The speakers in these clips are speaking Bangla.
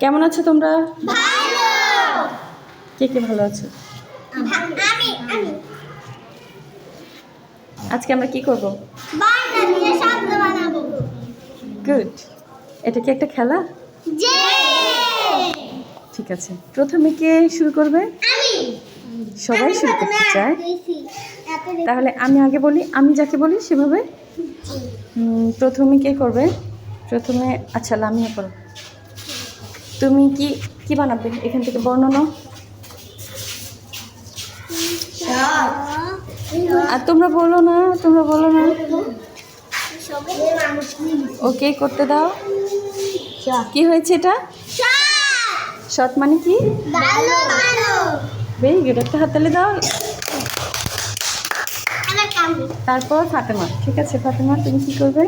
কেমন আছো তোমরা? ভালো। কে কে ভালো আছো? আমি আজকে আমরা কি করব? বার্তা দিয়ে শব্দ বানাবো। গুড। এটা কি একটা খেলা? জে ঠিক আছে, প্রথমে কে শুরু করবে? আমি সবাই শুরু করতে চায়, তাহলে আমি আগে বলি। আমি যাকে বলি সেভাবে। প্রথমে কে করবে? প্রথমে আচ্ছা, লামিয়া করো। তুমি কি কি বানাবে? এখান থেকে বর্ণনা। আর তোমরা বলো না, ওকে করতে দাও। কি হয়েছে এটা? শর্ট মানে কি? ভেরি গুড, একটা হাততালি দাও। তারপর ফাতেমা। ঠিক আছে ফাতেমা, তুমি কি করবে?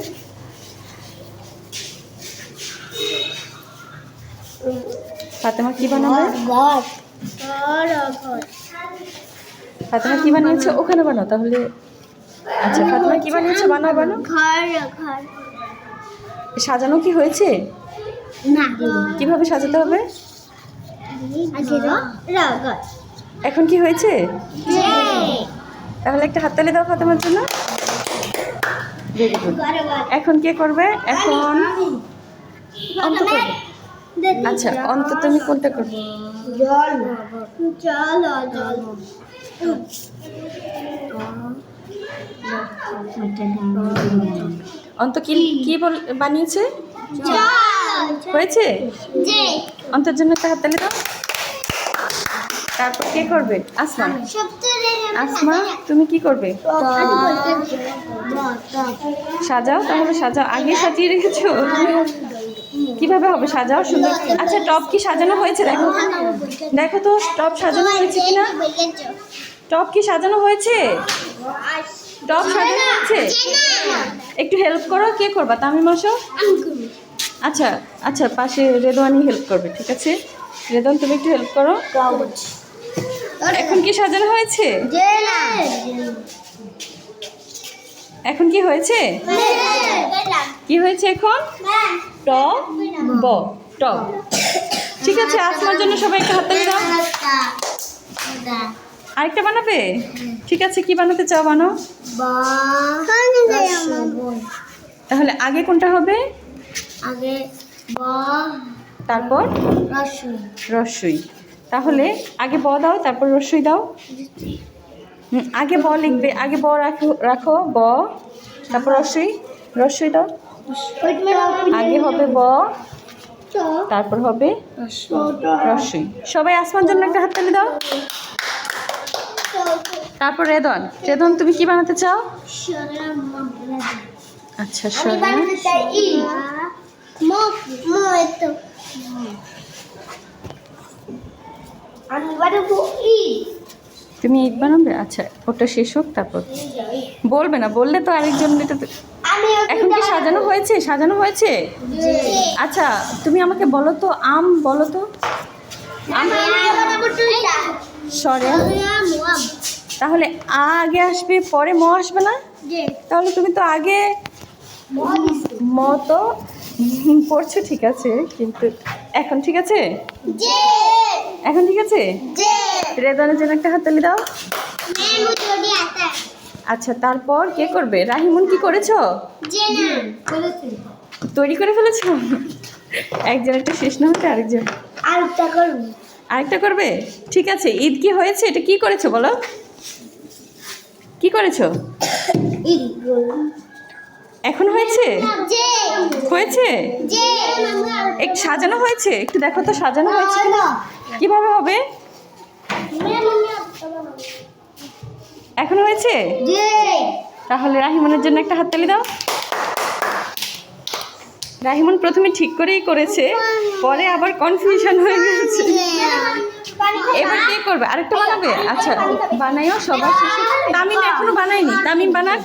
ফাতেমা কি বানাবে? ফাতেমা কি বানিয়েছো? ওখানে বানাও তাহলে। আচ্ছা, ফাতেমা কি বানিয়েছো? বানাও। সাজানো কি হয়েছে? কিভাবে সাজাতে হবে? এখন কি হয়েছে? তাহলে একটা হাততালি দাও ফাতেমার জন্য। Very good. এখন কে করবে? এখন অন্ত করবে। আচ্ছা, অন্ত তুমি কোনটা করবে? অন্ত কি কি বানিয়েছে? হয়েছে? অন্তর জন্য একটা হাততালি দাও। তারপর কে করবে? আসমা। আসমা, তুমি কি করবে? সাজাও, তাহলে সাজাও। আগে সাজিয়ে রেখেছো, কিভাবে হবে? সাজাও সুন্দর। আচ্ছা, টপ কি সাজানো হয়েছে? দেখো দেখো তো টপ সাজানো হয়েছে কিনা। টপ কি সাজানো হয়েছে? টপ সাজানো হয়েছে? একটু হেল্প করো। কে করবা? তামিম আসো। আচ্ছা আচ্ছা, পাশে রেদওয়ানি হেল্প করবে। ঠিক আছে রেদওয়ান, তুমি একটু হেল্প করো। এখন কি সাজানো হয়েছে? এখন কি হয়েছে? কি হয়েছে এখন? টপ ব টপ। ঠিক আছে, আসমার জন্য সবাই একটা হাততালি দাও। আরেকটা বানাবে? ঠিক আছে, কি বানাতে চাও বানাও। তাহলে আগে কোনটা হবে? তারপর রস্যই। তাহলে আগে ব দাও, তারপর রস্যই দাও। আগে ব লিখবে, আগে ব রাখো ব, তারপর রস্যই দাও। আগে হবে ব, তারপর হবে রস্যই। সবাই আসমার জন্য একটা হাততালি দাও। তারপর রেদন তুমি কি বানাতে চাও? আচ্ছা, তুমি ঈদ বানাবে? আচ্ছা, ওটা শেষ হোক তারপর বলবে না, বললে তো আরেকজন। এখন কি সাজানো হয়েছে? সাজানো হয়েছে। আচ্ছা, তুমি আমাকে বলো তো, আম বলো তো। সরে, তাহলে আগে আসবে পরে ম আসবে না? তাহলে তুমি তো আগে ম তো পড়ছো। ঠিক আছে, কিন্তু এখন ঠিক আছে? এখন ঠিক আছে? রেদনের জন্য একটা হাততালি দাও। আচ্ছা, তারপর কে করবে? রাহিমুন, কি করেছো? তৈরি করে ফেলেছো? একজন একটা শেষ না হতে আরেকজন আরেকটা করবে। ঠিক আছে, ঈদ কি হয়েছে? এটা কি করেছো বলো? কি করেছো? এখন হয়েছে? হয়েছে? একটু সাজানো হয়েছে? একটু দেখো তো সাজানো হয়েছে কিনা। কিভাবে হবে? এখন হয়েছে? তাহলে রাহিমনের জন্য একটা হাততালি দাও। রাহিমন প্রথমে ঠিক করেই করেছে, পরে আবার কনফিউশন হয়ে গেছে। এবার কে করবে? আরেকটা বানাবে? আচ্ছা, বানাইও সবার শেষে। তামিম এখনো বানায়নি। তামিম বানাক।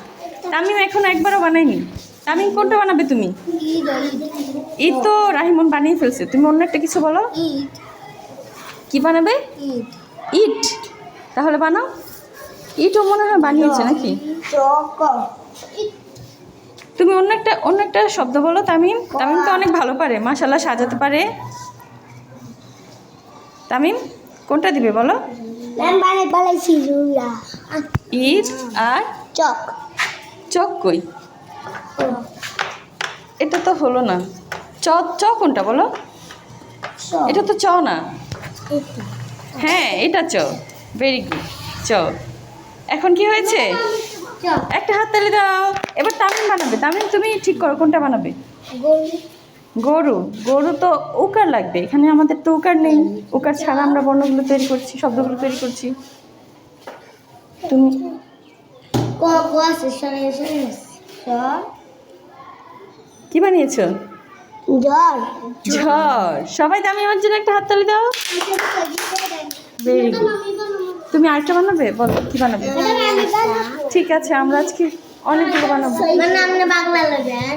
তামিম এখন একবারও বানায়নি। তামিম কোনটা বানাবে তুমি? ঈদ তো রাহিমন বানিয়ে ফেলছে, তুমি অন্য একটা কিছু বলো। কি বানাবে? ইট। তাহলে বানাও। ইটও মনে হয় বানিয়েছে নাকি? তুমি অন্য একটা শব্দ বলো। তামিম তো অনেক ভালো পারে, মাশাআল্লাহ, সাজাতে পারে। তামিম কোনটা দিবে বলো? বানাইছি রুলা ঈদ আর চক চক কই? এটা তো হলো না। চ চ কোনটা বলো? এটা তো চ না। হ্যাঁ এটা চ। Very good. চ। এখন কি হয়েছে? চক একটা হাততালি দাও। এবার তামিম বানাবে। তামিম তুমি ঠিক করো কোনটা বানাবে। গরু। গরু তো উকার লাগবে, এখানে আমাদের তো উকার নেই। উকার ছাড়া আমরা বর্ণগুলো তৈরি করছি, শব্দগুলো তৈরি করছি। তুমি ক ক আছে শুনে শুনে কি বানিয়েছো? জ্বর ঝড়। সবাই তামিমের জন্য একটা হাততালি দাও। Very good. তুমি আরেকটা বানাবে? বলো কি বানাবে? ঠিক আছে, আমরা আজকে অনেকগুলো বানাবো। মানে আপনি বাংলা লাগেন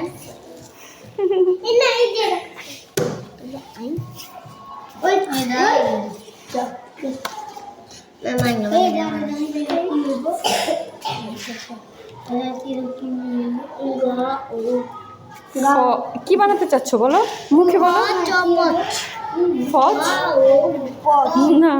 ওই কি বানাতে চাচ্ছ বলো, মুখে বলো। চমচ ফজ? না